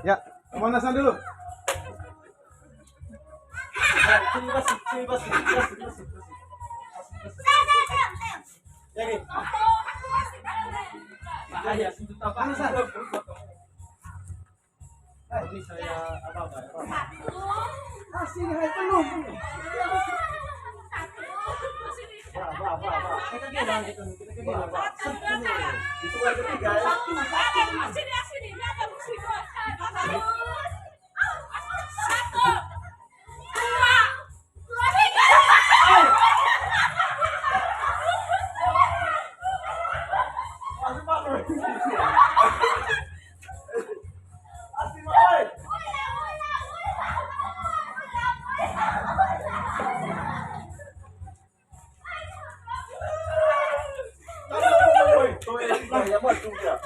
Ya, pemanasan dulu. Bahaya, panasan. Ini saya apa? Sini, hai penuh. Kita kegilaan gitu, kita kegilaan. Itu kan ketiga ya. Ya buat juga.